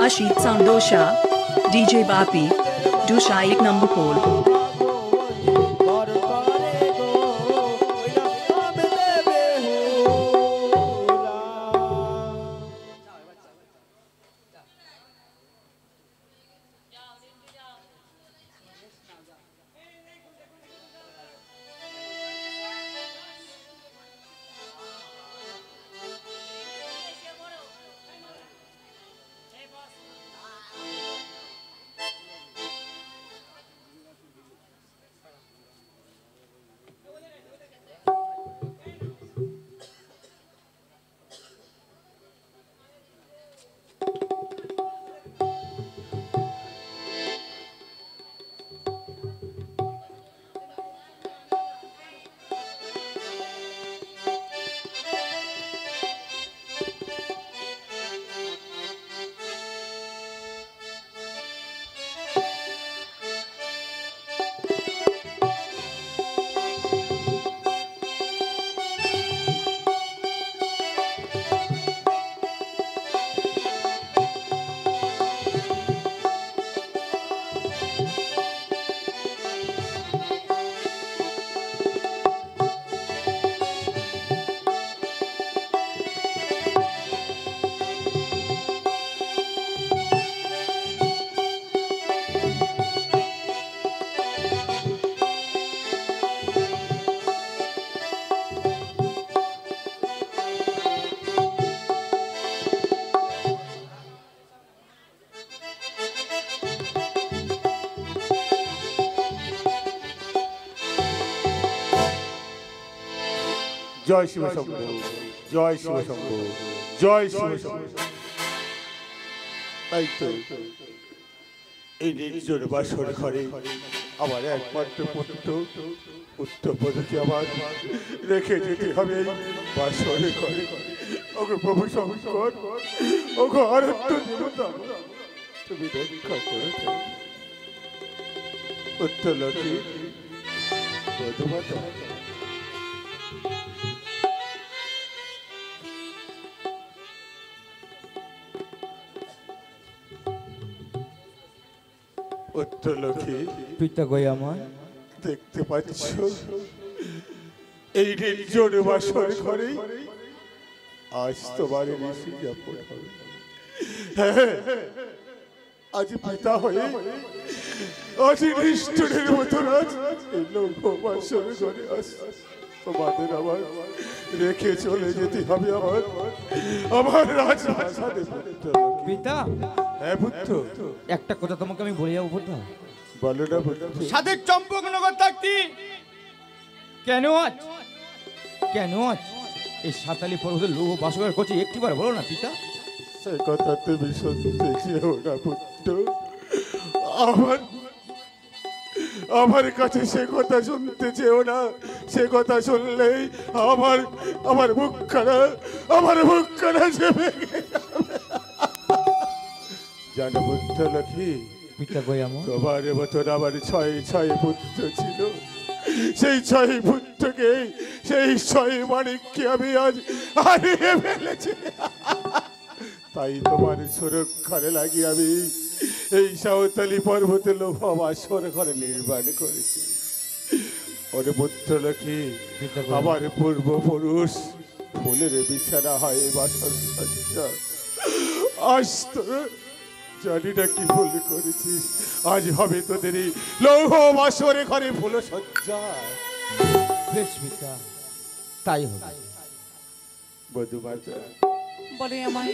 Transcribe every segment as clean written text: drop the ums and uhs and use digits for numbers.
Rashid Sandosha, DJ Bapi, Dusha 1 number pole. জয় শিব শম্ভু, জয় শিব শম্ভু, জয় শিব শম্ভু। তাই তো এই নির্জন বাসর ঘরে আমার একমাত্র পুত্রপদকে আমার রেখে যেতে হবে এই বাসর ঘরে। ওগো প্রভু শঙ্কর, ওগো আরত্য দেবতা, তুমি রক্ষা করে পুত্রলোকে বধূমাতা। পিতা গো আমার দেখতে পাচ্ছ এই নির্জন বাসর ঘরে আজ তোমার ঋষি যাপন হবে। আজ পিতা হয়ে আজ নিষ্ঠুরের মতন আজ এই লৌহ বাসর ঘরে আস তোমাদের আমার রেখে চলে যেতে হবে আমার রাজপ্রাসাদে। পিতা, হ্যাঁ পুত্র, একটা কথা তোমাকে আমি বলে যাবো পুত্র। বলো না পুত্র। সাদের চম্পকনগর থাকতি কেন আজ এই সাতালি পর্বতের লৌহ বাসর করছে একটিবার বলো না পিতা। সে কথা তুমি শুনতে চেও না পুত্র, আমার কাছে সে কথা শুনতে চেও না। সে কথা শুনলেই আমার মুখখানা সে ভেঙে যাবে। জানো পুত্র লক্ষ্মী, পিতা গো আমার তোমার মতন আমার ছয় পুত্র ছিল। সেই 6 পুত্রকে, সেই 6 মানিককে আমি আজ হারিয়ে ফেলেছি। তাই তোমার সুরক্ষার লাগি আমি এই সাঁওতালি পর্বতে লৌহ বাসর ঘরে নির্মাণ করেছি। ওরে পুত্র লক্ষ্মী, আমার পূর্বপুরুষ ফুলের বিছানা হয় বাসর সজ্জা। আজ তো জানি না কি ভুল করেছিস, আজ হবে তোদের এই লৌহ বাসরে ঘরে ফুল সজ্জা। বেশ পিতা, তাই হবে। বধূমাতা বলে আমায়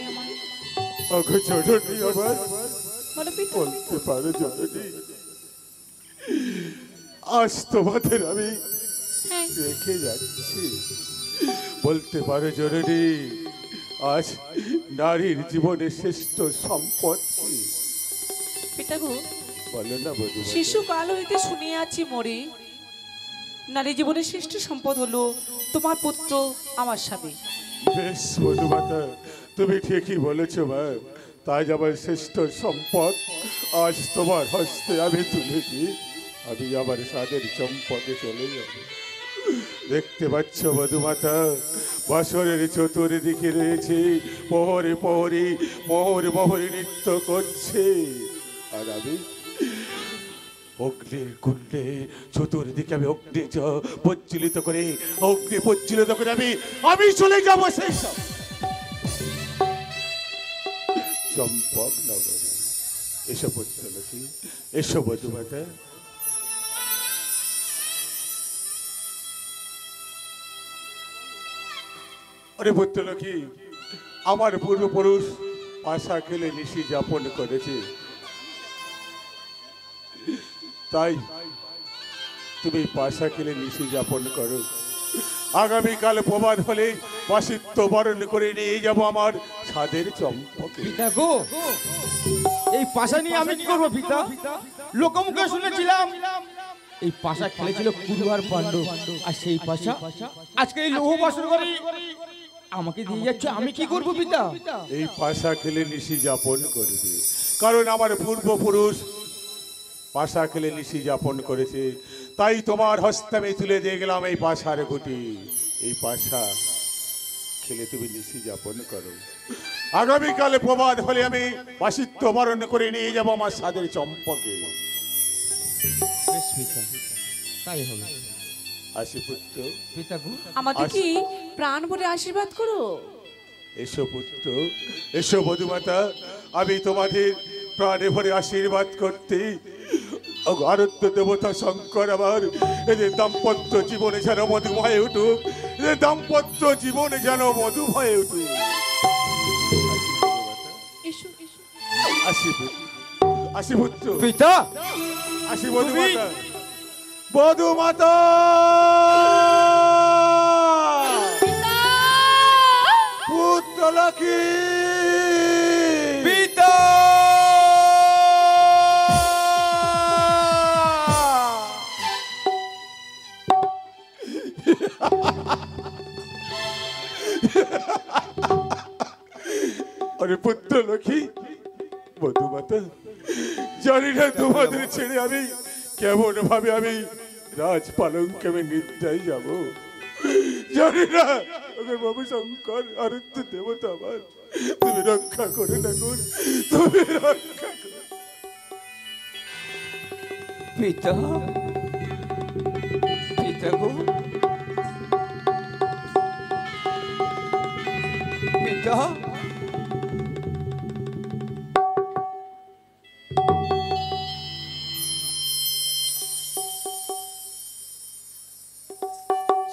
ওগো জননী, আমার বলতে পারো জননী, আজ তোমাদের আমি রেখে যাচ্ছি। বলতে পারো জননী, আজ নারীর জীবনে শ্রেষ্ঠ সম্পদ কি? পিতা গো, বলো না বধূ। শিশুকাল হইতে শুনিয়ে আছি মোরে, নারী জীবনের শ্রেষ্ঠ সম্পদ হলো তোমার পুত্র আমার স্বামী। বেশ বধূমাতা, তুমি ঠিকই বলেছো মা। তাই আমার শ্রেষ্ঠ সম্পদ আজ তোমার হস্তে আমি তুলেছি। আমি আমার স্বাদের চম্পকে চলে যাব। দেখতে পাচ্ছ বধূমাতা, বাসরের চতুর্দিকে রয়েছে প্রহরে প্রহরে মোহর মোহরে নৃত্য করছে, আর আমি অগ্নির কুণ্ডে চতুর্দিকে আমি অগ্নি প্রজ্বলিত করে আমি চলে যাব সেই সব চম্পক নগরে। এসব পুত্রলোকী, এসব বধূমাতা। আরে পুত্রলোকী, আমার পূর্বপুরুষ পাশা খেলে নিশি যাপন করেছে, তাই তুমি পাশা খেলে নিশি যাপন করো। আগামীকাল প্রবাদ হলে বাসিত্ব বরণ করে নিয়ে যাব আমার ছাদের চম্পকে। পিতা গো, এই পাশা নিয়ে আমি কি করবো পিতা? লোকমুখে শুনেছিলাম এই পাশা খেলেছিল কুরু আর পাণ্ডু, আর সেই পাশা আজকে এই লৌহ বাসর করে আমাকে দিয়ে যাচ্ছে, আমি কি করবো পিতা? এই পাশা খেলে নিশি যাপন করবে, কারণ আমার পূর্বপুরুষ পাশা খেলে নিশি যাপন করেছে, তাই তোমার হস্তে আমি তুলে দিয়ে গেলাম এই পাশার গুটি। এই পাশা খেলে তুমি নিশি যাপন করো। আগামীকালে প্রবাদ হলে আমি বাসিত্ব বরণ করে নিয়ে যাবো আমার সাদের চম্পকে। বেশ পিতা, তাই হবে। আসি পুত্র। পিতা গো, আমাদের কি প্রাণ ভরে আশীর্বাদ করো। এসো পুত্র, এসো বধূমাতা, আমি তোমাদের প্রাণে ভরে আশীর্বাদ করতে আরাধ্য দেবতা শঙ্কর আমার এদের দাম্পত্য জীবনে যেন মধুময় উঠুক, এদের দাম্পত্য জীবনে যেন মধুময় উঠুক। আসি পুত্র, আসি পুত্র, পিতা আসি বধূমাতা, বধূমাতা। পুত্রলোকী, পিতা আরে পুত্রলোকী, বধূমাতা, জানি না তোমাদের ছেড়ে আমি কেমন ভাবে আমি রাজপালঙ্কে আমি নিদ্রায় যাব, জানি না। ওকে বাবু শঙ্কর, আরাধ্য দেবতা আমার, তুমি রক্ষা করে না গো, তুমি রক্ষা করো। পিতা, পিতা গো, পিতা।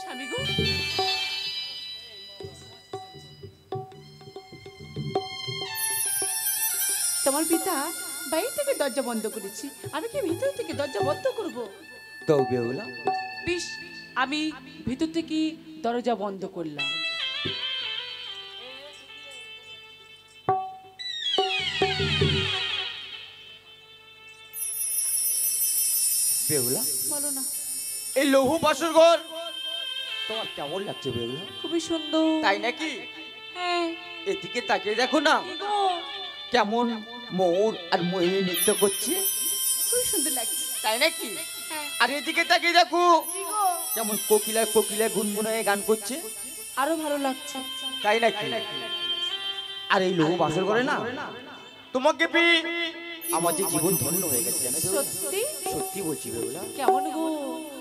স্বামী গো, তোমার পিতা বাইরে থেকে দরজা বন্ধ করেছি, আমি কি ভিতর থেকে দরজা বন্ধ করব? তো বেহুলা, বেশ, আমি ভিতর থেকে দরজা বন্ধ করলাম। বেহুলা, বলো না। এই লৌহ বাসর ঘর তোমার কেমন লাগছে বেহুলা? খুবই সুন্দর। তাই নাকি? হ্যাঁ। এদিকে তাকিয়ে দেখো না, কি গো, কেমন ময়ূর আর ময়ূরী নৃত্য করছে, খুবই সুন্দর লাগছে। তাই নাকি? হ্যাঁ। আর এদিকে তাকিয়ে দেখো কি গো, কেমন কোকিলা কোকিলা গুনগুনায় গান করছে, আরো ভালো লাগছে। তাই নাকি? আর এই লৌহ বাসর ঘরে না তোমাকে পেয়ে আমার যে জীবন ধন্য হয়ে গেছে জানো বেহুলা? সত্যি? সত্যি বলছি বেহুলা। কেমন গো?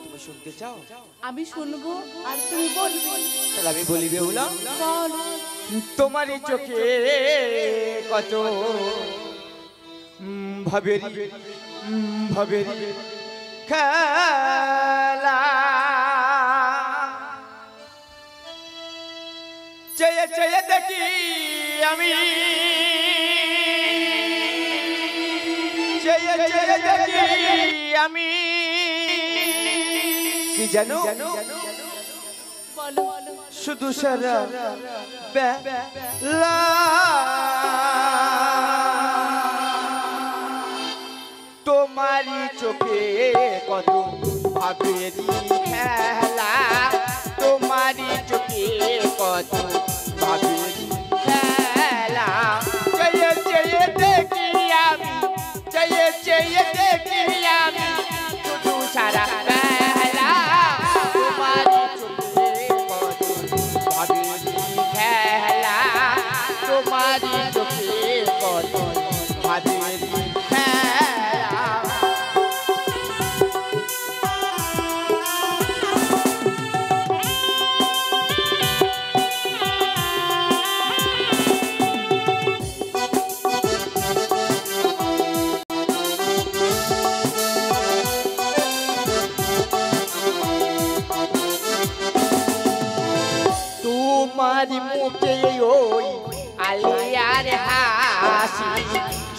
তুমি শুনতে চাও? আমি শুনবো আর তুমি বলবে। তাহলে আমি বলি বেহুলা। বল। তোমার এই চোখে কত ভাবেরি ভাবেরি খেলা, চেয়ে চেয়ে দেখি আমি, চেয়ে চেয়ে দেখি আমি, কি জানো বলো। শুধু সারা বেলা তোমারই চোখে কত ভাবেরি খেলা, তোমারই চোখে কত ভাবেরি খেলা, চেয়ে চেয়ে দেখি আমি, চেয়ে চেয়ে দেখি আমি, শুধু সারা বেলা তোমারই চোখে কত ভাবেরি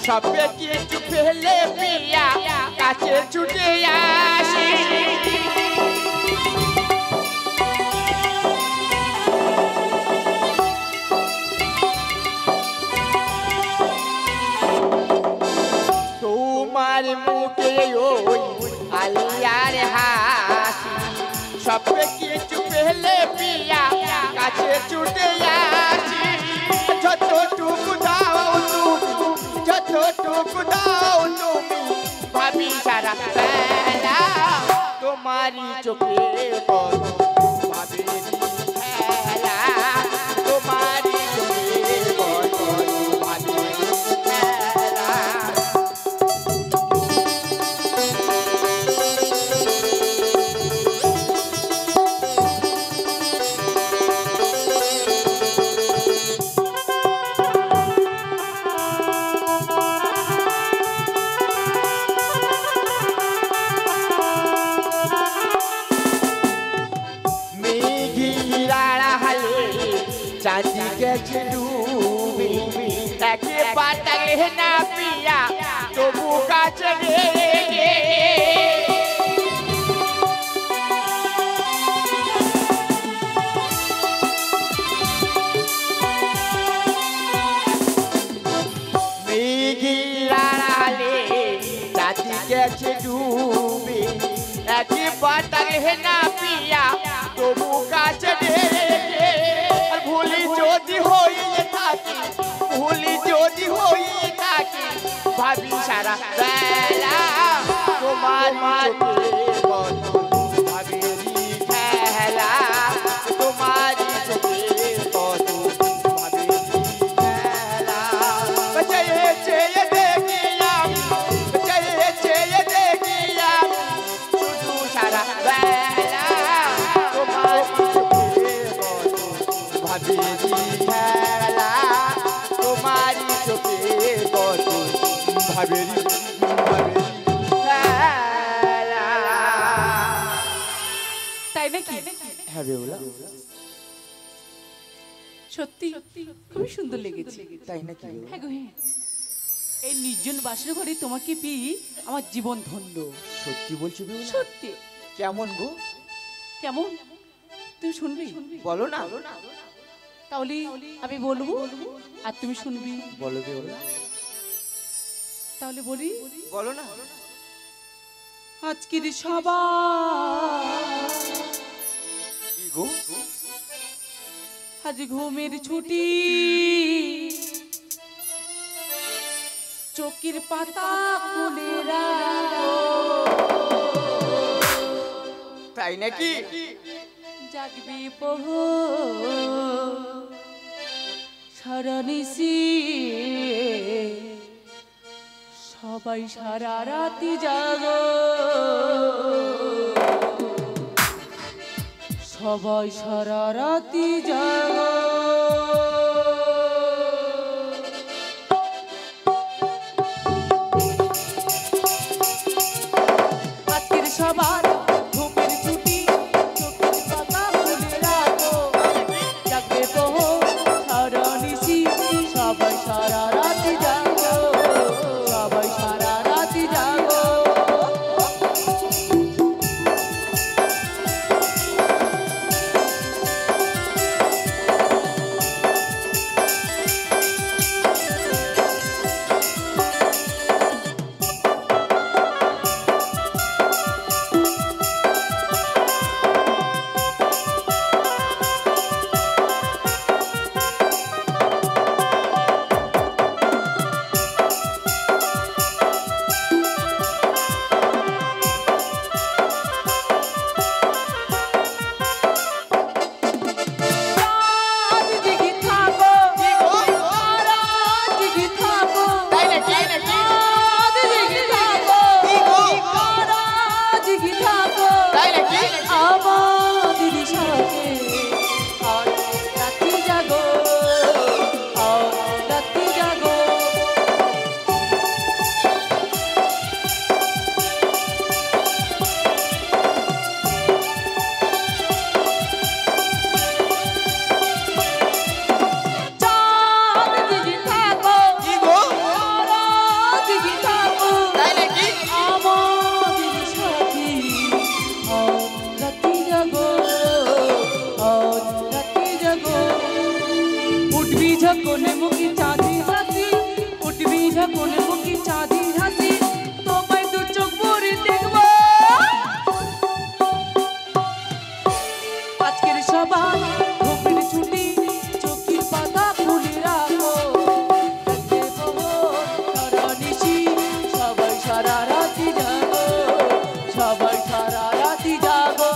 সবে কিছু ফেলে পিয়া কাছে ছুটে আসি তোমার মুখে ওই আলিয়ার হাসি সবে কিছু ফেলে পিয়া কাছে ছুটে আসি যতটুকু দাও তুমি যতটুকু দাও তুমি ভাবি সারা বেলা তোমারই চোখে ভাবি খেলা তোমারই চোখে ভাবি খেলা চাঁদি গেছে ডুবি তাকে পাতালে না পিয়া তবু কাছে মেঘিরালে চাঁদি গেছে ডুবি তাকে পাতালে না পিয়া তবু কাছে ভুলি যদি হইয়ে থাকি ভুলি যদি হইয়ে থাকি ভাবি সারা বেলা তোমার ভাবিরি খেলা তোমার চোখে কত ভাবিরি খেলা চেয়ে চেয়ে দেখিলাম চেয়ে চেয়ে দেখিলাম শুধু সারা বেলা তোমার ভাবিরি খেলা তোমারই চোখে কত ভাবিরি খেলা তাই নাকি? হ্যাঁ বেহুলা সত্যি খুবই সুন্দর লেগেছে। তাই নাকি? হ্যাঁ গো হ্যাঁ, এই নির্জন বাসর ঘরে তোমাকে পেয়ে আমার জীবন ধন্য। সত্যি বলছো বেহুলা? সত্যি। কেমন গো? কেমন তুমি শুনবি? বলো না। তাহলে আমি বলবো আর তুমি শুনবি। বলো বেহুলা। তাহলে বলি। বলো না। আজকের সবাই কি গো? আজ ঘুমের ছুটি চোখের পাতা খুলে রাখো। তাই নাকি? জাগবে বহু সারা নিশি সবাই সারা রাতি জাগো সবাই সারা রাতি জাগো আজকের সবার ঘুমের ছুটি চোখের পাতা খুলে রাখো জাগবে বহু সারা নিশি সবাই সারা রাতি জাগো সবাই সারা রাতি জাগো চাঁদির হাসি তোমায় দু চোখ ভরে দেখবো আজকের সবাই ঘুমের ছুটি চোখের পাতা খুলে রাখো সারা নিশি সবাই সারা রাতি জাগো সবাই সারা রাতি জাগো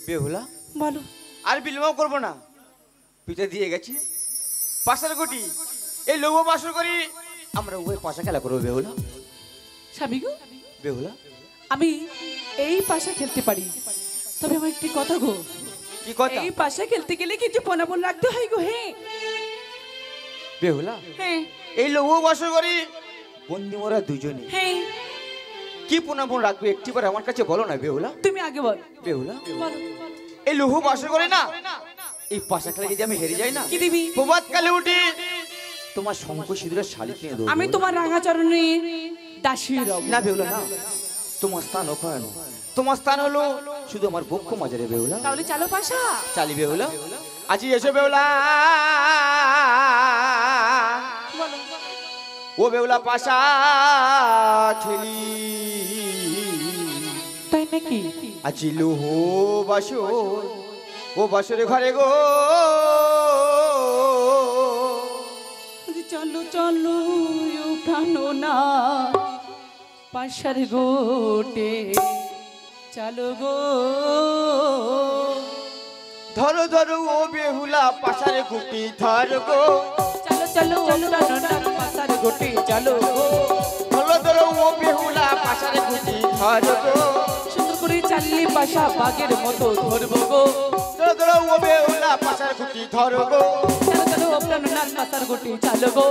বেহুলা বলো আর বিলম্ব করবো না পিঠে দিয়ে গেছে পাশার গুটি এই লৌহ বাসর করি আমরা ওই পাশা খেলা করবো বেহুলা স্বামী গো বেহুলা আমি এই পাশা খেলতে পারি তবে আমার একটি কথা গো কি কথা এই পাশা খেলতে গেলে কিছু পনাপন রাখতে হয় গো হ্যাঁ বেহুলা হ্যাঁ এই লৌহ বাসর করি বন্দি মোরা দুজনে হ্যাঁ কি পুনাপন রাখবে একটিবার আমার কাছে বলো না বেহুলা তুমি আগে বল বেহুলা বলো এই লৌহ বাসর করে না এই পাশা খেলা যদি আমি হেরে যাই না কি দিবি প্রভাত কালে উঠি তোমার শঙ্খ সিঁদুরের শাড়ি কিনে দেবো আমি তোমার রাঙাচরণের দাসী রব না বেহুলা না তোমার স্থান ওখানে তোমার স্থান হলো শুধু আমার বক্ষ মাঝারে বেহুলা তাহলে চালো পাশা চালি বেহুলা আজি এসো বেহুলা বলো ও বেহুলা পাশা খেলি তাই নাকি আজি লোহ বাসর ও বাসরে ঘরে গো চলো চলো প্রাণো না পাশার গোটে চলো গো ধরো ধরো ও বেহুলা পাশারে গুটি ধর গো চলো চলো প্রাণো না পাশার গোটে চলো গো ধরো ধরো ও বেহুলা পাশারে গুটি ধর গো সুন্দর করে চাললে পাশা বাঘের মতো ধরবো গো ধরো ধরো ও বেহুলা পাশারে গুটি ধর গো চলো চলো প্রাণো না পাশার গোটে চলো গো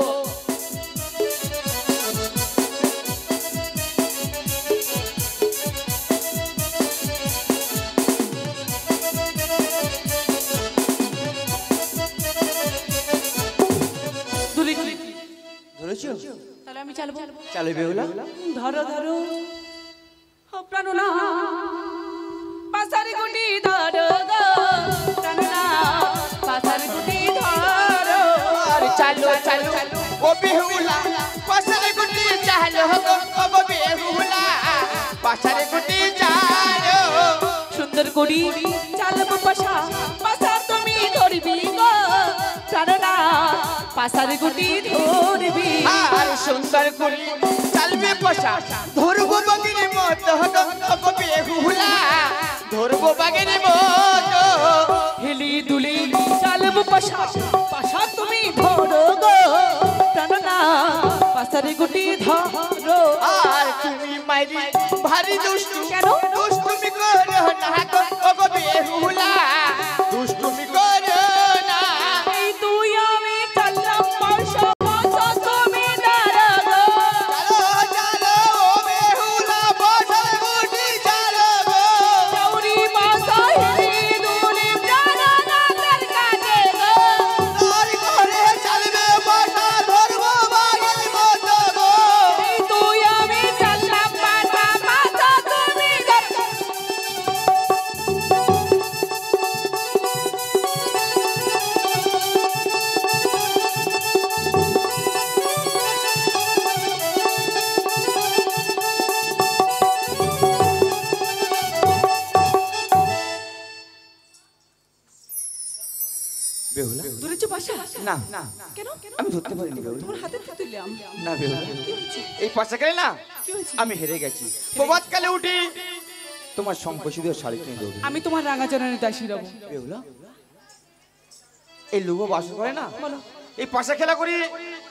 ধরেছো তাহলে আমি চালবো চালে বেহুলা ধরো ধরো প্রাণো না পাশার গোটে ধরো গো প্রাণো না পাশার গোটে ধরো আর চালো চালো ও বেহুলা পাশারে গুটি চালো গো ও বেহুলা পাশারে গুটি চালো সুন্দর করি চালবো পাশা পাশা তুমি ধরবি গো প্রাণো না পাশার গোটে ধরবি আর সুন্দর করি চালবে পাশা ধরবো বাগের মতো গো বেহুলা ধরবো বাগের মতো হেলি দুলি চালবো পাশা পাশা তুমি ধরো গো প্রাণো না পাশার গোটে ধরো আর তুমি মাইরি ভারী দুষ্টু কেন? দুষ্টুমি করো না গো ও গো বেহুলা দুষ্টুমি করো না এই তুই আমি চললাম বর্ষা বর্ষা তুমি দাঁড়াবো চলো চলো ও বেহুলা বসার গুটি চলো গো চৌরি বাসা হিরি দুলি জানা না তার কাছে গো তোর ঘরে চলবে বসা ধরবো বাগের মতো গো এই তুই আমি চললাম বাসা বাসা তুমি বেহুলা ধরেছো বাসা না কেন আমি ধরতে পারিনি বেহুলা তোমার হাতে থেকে তুললাম না বেহুলা কি হয়েছে এই পাশা গেলে না কি হয়েছে আমি হেরে গেছি প্রভাতকালে উঠি তোমার সম্পর্কিত শাড়ি কিনে দেবো আমি তোমার রাঙাচরণের দাসী রব বেহুলা এই লুগো বাস করে না এই পাশা খেলা করি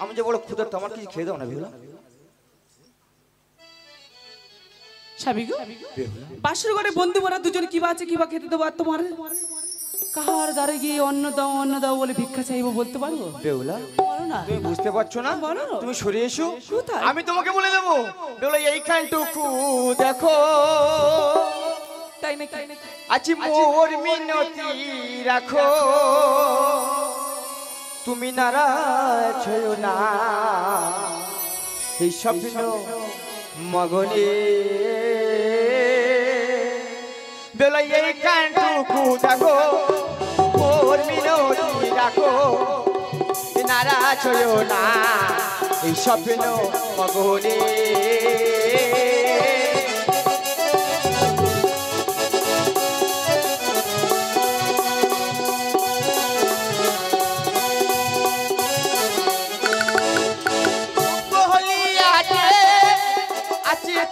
আমি যে বড় ক্ষুধার্ত আমার কিছু খেয়ে দাও না বেহুলা সাবিগো বেহুলা বাসর ঘরে বন্ধু মোরা দুজন কিবা আছে কিবা খেতে দেবো আর তোমার কাহার দ্বারে গিয়ে অন্ন দাও বলে ভিক্ষা চাইবো বলতে পারবো বেহুলা বলো না তুমি বুঝতে পারছো না বলো। তুমি সরে এসো কোথায়? আমি তোমাকে বলে দেবো বেহুলা এইখানটুকু দেখো তাই নাকি আছি মোর মিনতি রাখো তুমি নারাজ হও না এই স্বপ্ন মগনে বেলা এই কানটুকু দেখো মোর মিনতি রাখো নারাজ হও না এই স্বপ্ন মগনে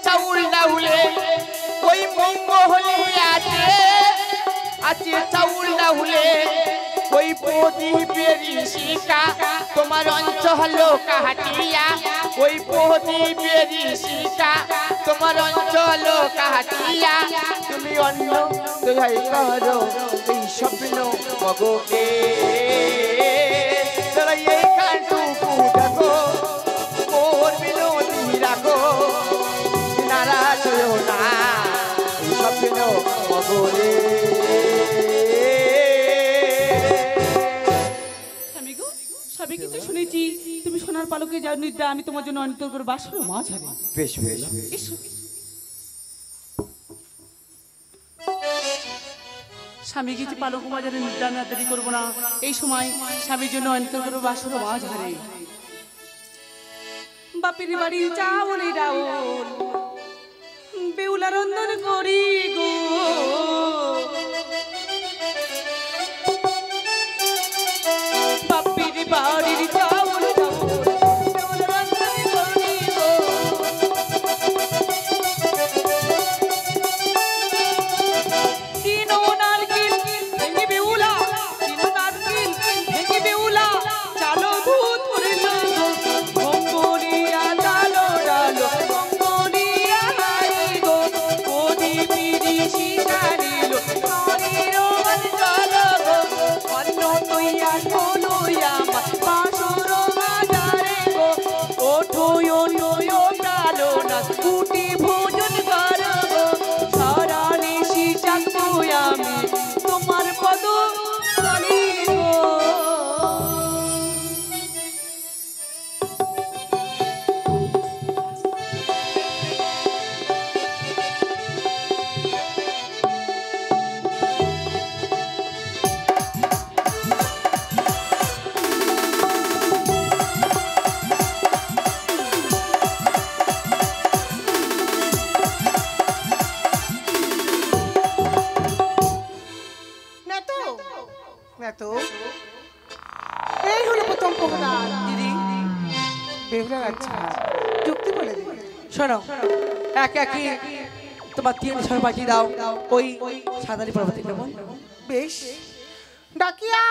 চাউল ডাউলে ওই মঙ্গলিয়াতে আছে চাউল ডাউলে ওই প্রদীপের শিকা তোমার অঞ্চল কাহাটিয়া ওই প্রদীপের শিকা তোমার অঞ্চল কাহাটিয়া তুমি অন্য দয়াই করো এই স্বপ্ন মগকে তোরা এই কানটুকু দেখো মোর মিনতি রাখো নারাজ হও না এই স্বপ্ন মগরে স্বামীকে তো শুনেছি তুমি সোনার পালকে যাও নিদ্রা আমি তোমার জন্য অন্তর করে বাস করো মাছ হারে বেশ বেশ স্বামী গেছি পালক বাজারে নিদ্রা না দেরি করবো না এই সময় স্বামীর জন্য অন্তর করে বাস করো মাছ হারে বাপের বাড়ি চাউল ডাউল বেউলা রন্ধন করি গো বাপের বাড়ির চাউল ডাউল বেউলা রন্ধন করি গো দিনো নারকেল ভেঙে বেউলা দিনো নারকেল ভেঙে বেউলা চালো ভূত পড়ল মঙ্গলিয়া ডালো ডালো মঙ্গলিয়া হাই গো কোদি পিরি শিকারিল শরীর মন চলো গো অন্ন তৈয়া কোলইয়া পাশর বাজারে গো ওঠো ওঠো ডালো না কুটি ভোজন করো গো সারা নিশি জাগবো আমি তোমার পদ তলে গো তো এই হলো প্রথম প্রহরার দিদি বেহুলার আচ্ছা যুক্তি বলে দিই শোনো এক একই তোমার তিন ছয় পাখি দাও ওই সাদারি পর্বতে কেমন বেশ ডাকিয়া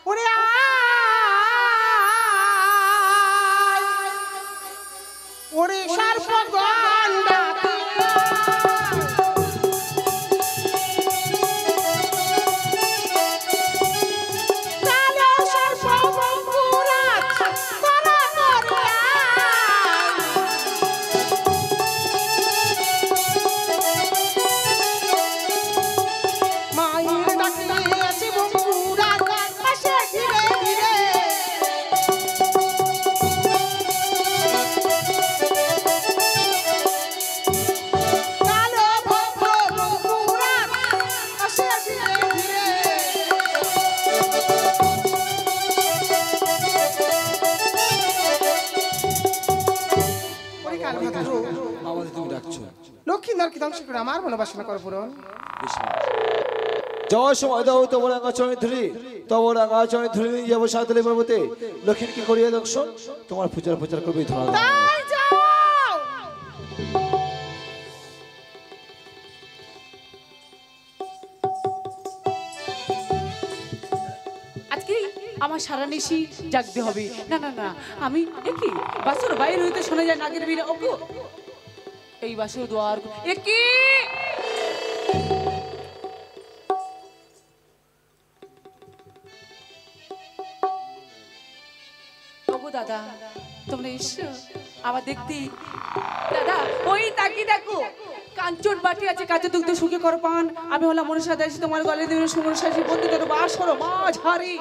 ওরে আয়। ও ওরে সর্প গন্ডা কালো সর্প বঙ্কুরাজ করা করিয়া মায়ের ডাকে আসি বঙ্কুরাজ আসে ধীরে ধীরে কালো ভক্ত বঙ্কুরাজ আসে ধীরে ধীরে ওরে কালো ভক্ত আমাদের তুমি ডাকছো লক্ষ্মীন্দরকে ধ্বংস করে আমার মনোবাসনা করো পূরণ যাওয়ার সময় দাও তোমার আগাচরণে ধরি তোমার আগাচরণে ধরে নিয়ে যাবো সাঁতালি পর্বতে লক্ষ্মীকে করিয়া দর্শন তোমার পূজার প্রচার করবে ধরা তাই যাও আজকে আমার সারা নিশি জাগতে হবে। না না না, আমি একই বাসর বাইরে হইতে শোনা যায় নাগের বিনা ওগো এই বাসর দ্বার একই ওগো দাদা, তোমরা এসো আবার দেখতে। দাদা ওই তাকি দেখো, কাঞ্চন বাটি আছে, কাঁচা দুগ্ধ শুকে করো পান। আমি হলাম মনসা দাসী, তোমার গলে দেবে সুমন শাসী বন্দি তোর বাসর মাঝ হারি।